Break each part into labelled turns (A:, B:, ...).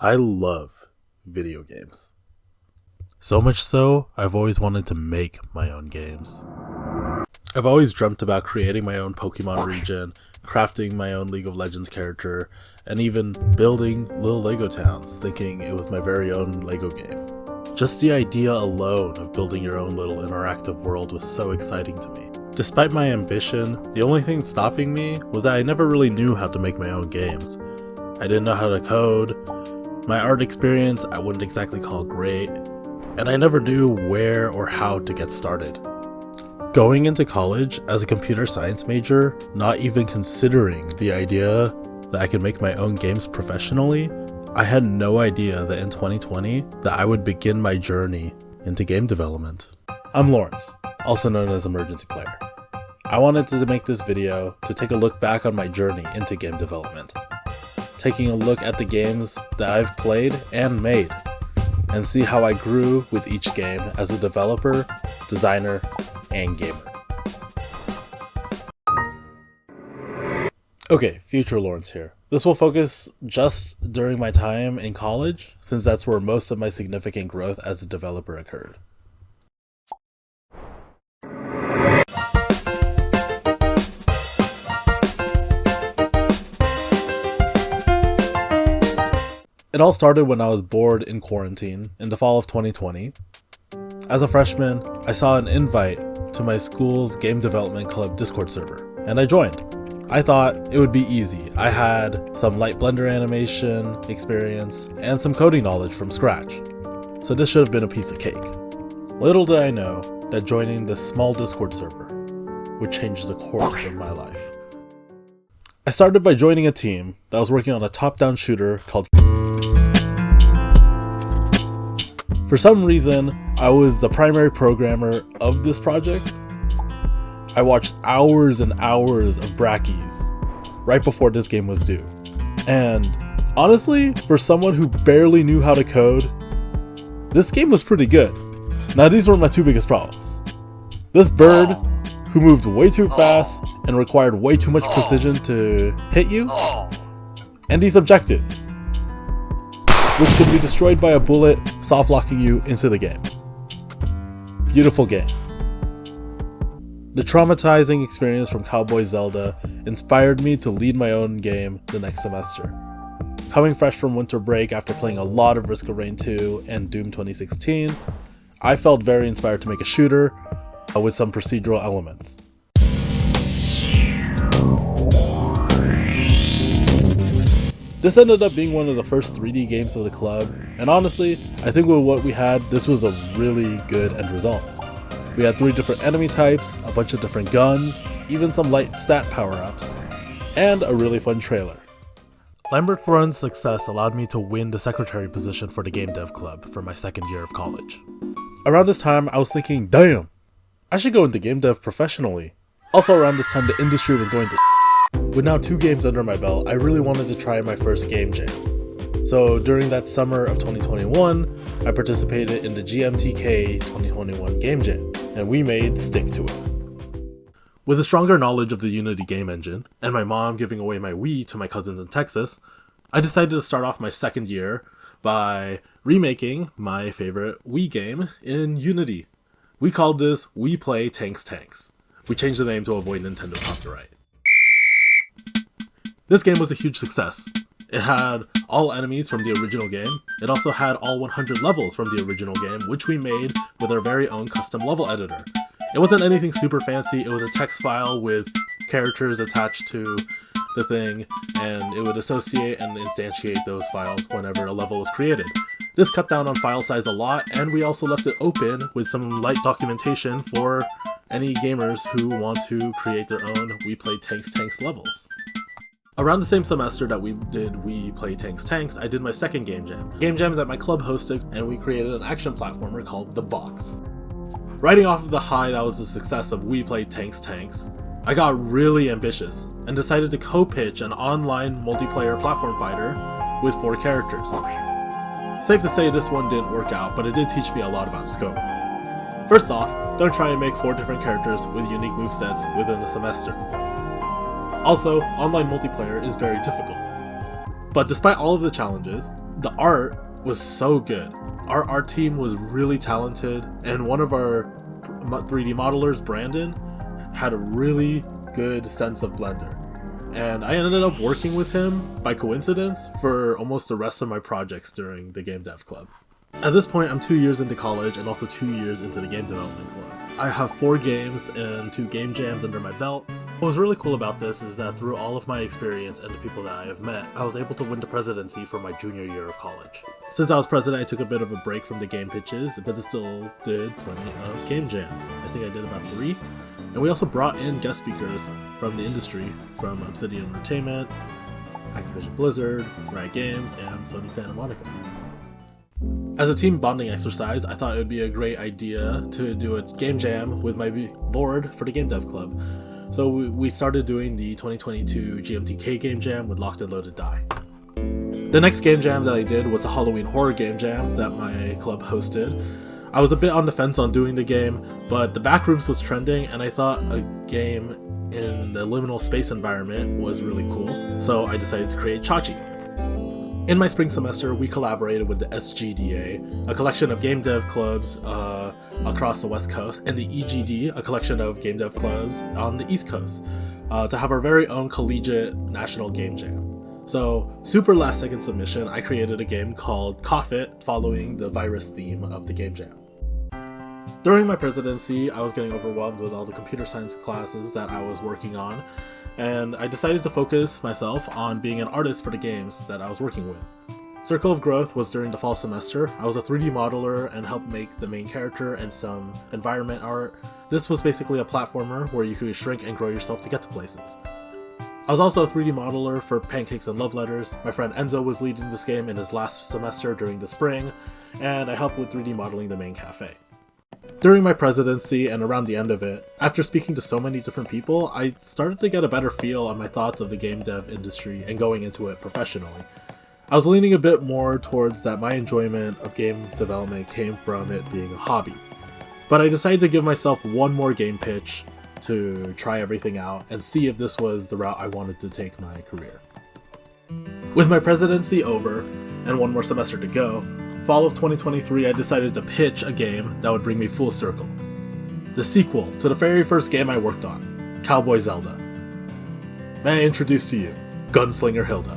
A: I love video games. So much so, I've always wanted to make my own games. I've always dreamt about creating my own Pokemon region, crafting my own League of Legends character, and even building little Lego towns, thinking it was my very own Lego game. Just the idea alone of building your own little interactive world was so exciting to me. Despite my ambition, the only thing stopping me was that I never really knew how to make my own games. I didn't know how to code, my art experience I wouldn't exactly call great, and I never knew where or how to get started. Going into college as a computer science major, not even considering the idea that I could make my own games professionally, I had no idea that in 2020 that I would begin my journey into game development. I'm Lawrence, also known as Emergency Player. I wanted to make this video to take a look back on my journey into game development, taking a look at the games that I've played and made, and see how I grew with each game as a developer, designer, and gamer. Okay, future Lawrence here. This will focus just during my time in college, since that's where most of my significant growth as a developer occurred. It all started when I was bored in quarantine in the fall of 2020. As a freshman, I saw an invite to my school's game development club Discord server, and I joined. I thought it would be easy. I had some light Blender animation experience and some coding knowledge from scratch, so this should have been a piece of cake. Little did I know that joining this small Discord server would change the course of my life. I started by joining a team that was working on a top-down shooter called. For some reason, I was the primary programmer of this project. I watched hours and hours of brackies right before this game was due. And honestly, for someone who barely knew how to code, this game was pretty good. Now these were my two biggest problems. This bird, who moved way too fast and required way too much precision to hit you, and these objectives, which could be destroyed by a bullet soft locking you into the game. Beautiful game. The traumatizing experience from Cowboy Zelda inspired me to lead my own game the next semester. Coming fresh from winter break after playing a lot of Risk of Rain 2 and Doom 2016, I felt very inspired to make a shooter with some procedural elements. This ended up being one of the first 3D games of the club, and honestly, I think with what we had, this was a really good end result. We had 3 different enemy types, a bunch of different guns, even some light stat power-ups, and a really fun trailer. Labyrinth Run's success allowed me to win the secretary position for the game dev club for my second year of college. Around this time, I was thinking, damn, I should go into game dev professionally. Also around this time, the industry was going to. With now 2 games under my belt, I really wanted to try my first game jam. So during that summer of 2021, I participated in the GMTK 2021 Game Jam, and we made Stick to It. With a stronger knowledge of the Unity game engine, and my mom giving away my Wii to my cousins in Texas, I decided to start off my second year by remaking my favorite Wii game in Unity. We called this We Play Tanks. We changed the name to avoid Nintendo copyright. This game was a huge success. It had all enemies from the original game. It also had all 100 levels from the original game, which we made with our very own custom level editor. It wasn't anything super fancy, it was a text file with characters attached to the thing, and it would associate and instantiate those files whenever a level was created. This cut down on file size a lot, and we also left it open with some light documentation for any gamers who want to create their own We Play Tanks levels. Around the same semester that we did We Play Tanks, I did my second game jam. Game jam that my club hosted, and we created an action platformer called The Box. Riding off of the high that was the success of We Play Tanks, I got really ambitious and decided to co-pitch an online multiplayer platform fighter with 4 characters. Safe to say this one didn't work out, but it did teach me a lot about scope. First off, don't try and make 4 different characters with unique movesets within a semester. Also, online multiplayer is very difficult. But despite all of the challenges, The art was so good. Our art team was really talented, and one of our 3D modelers, Brandon, had a really good sense of Blender. And I ended up working with him by coincidence for almost the rest of my projects during the Game Dev Club. At this point, I'm 2 years into college and also 2 years into the Game Development Club. I have 4 games and 2 game jams under my belt. What was really cool about this is that through all of my experience and the people that I have met, I was able to win the presidency for my junior year of college. Since I was president, I took a bit of a break from the game pitches, but still did plenty of game jams. I think I did about 3. And we also brought in guest speakers from the industry, from Obsidian Entertainment, Activision Blizzard, Riot Games, and Sony Santa Monica. As a team bonding exercise, I thought it would be a great idea to do a game jam with my board for the Game Dev Club. So we started doing the 2022 GMTK game jam with Locked and Loaded Die. The next game jam that I did was the Halloween horror game jam that my club hosted. I was a bit on the fence on doing the game, but the Backrooms was trending and I thought a game in the liminal space environment was really cool, so I decided to create Chachi. In my spring semester, we collaborated with the SGDA, a collection of game dev clubs across the West Coast, and the EGD, a collection of game dev clubs on the East Coast, to have our very own collegiate national game jam. So, super last second submission, I created a game called Cough It, following the virus theme of the game jam. During my presidency, I was getting overwhelmed with all the computer science classes that I was working on, and I decided to focus myself on being an artist for the games that I was working with. Circle of Growth was during the fall semester. I was a 3D modeler and helped make the main character and some environment art. This was basically a platformer where you could shrink and grow yourself to get to places. I was also a 3D modeler for Pancakes and Love Letters. My friend Enzo was leading this game in his last semester during the spring, and I helped with 3D modeling the main cafe. During my presidency and around the end of it, after speaking to so many different people, I started to get a better feel on my thoughts of the game dev industry and going into it professionally. I was leaning a bit more towards that my enjoyment of game development came from it being a hobby. But I decided to give myself one more game pitch to try everything out and see if this was the route I wanted to take my career. With my presidency over and one more semester to go, fall of 2023 I decided to pitch a game that would bring me full circle. The sequel to the very first game I worked on, Cowboy Zelda. May I introduce to you, Gunslinger Hilda.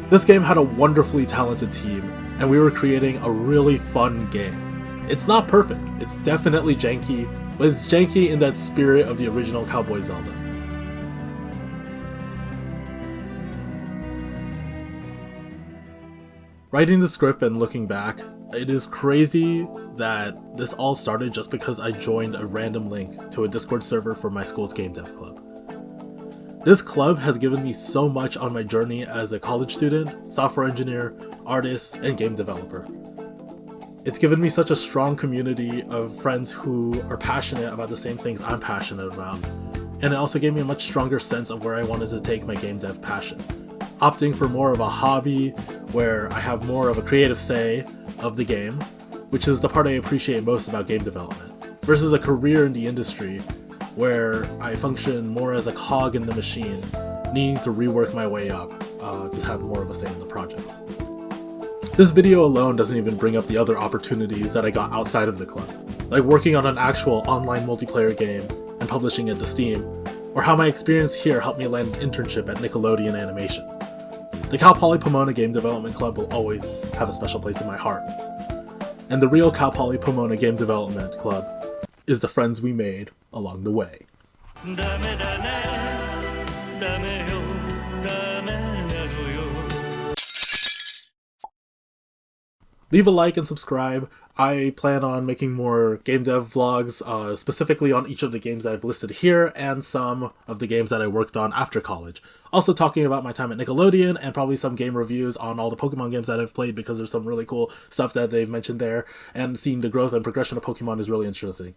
A: This game had a wonderfully talented team, and we were creating a really fun game. It's not perfect, it's definitely janky, but it's janky in that spirit of the original Cowboy Zelda. Writing the script and looking back, it is crazy that this all started just because I joined a random link to a Discord server for my school's game dev club. This club has given me so much on my journey as a college student, software engineer, artist, and game developer. It's given me such a strong community of friends who are passionate about the same things I'm passionate about, and it also gave me a much stronger sense of where I wanted to take my game dev passion. Opting for more of a hobby where I have more of a creative say of the game, which is the part I appreciate most about game development, versus a career in the industry where I function more as a cog in the machine, needing to rework my way up to have more of a say in the project. This video alone doesn't even bring up the other opportunities that I got outside of the club, like working on an actual online multiplayer game and publishing it to Steam, or how my experience here helped me land an internship at Nickelodeon Animation. The Cal Poly Pomona Game Development Club will always have a special place in my heart. And the real Cal Poly Pomona Game Development Club is the friends we made along the way. Leave a like and subscribe. I plan on making more game dev vlogs, specifically on each of the games that I've listed here and some of the games that I worked on after college. Also talking about my time at Nickelodeon and probably some game reviews on all the Pokemon games that I've played because there's some really cool stuff that they've mentioned there, and seeing the growth and progression of Pokemon is really interesting.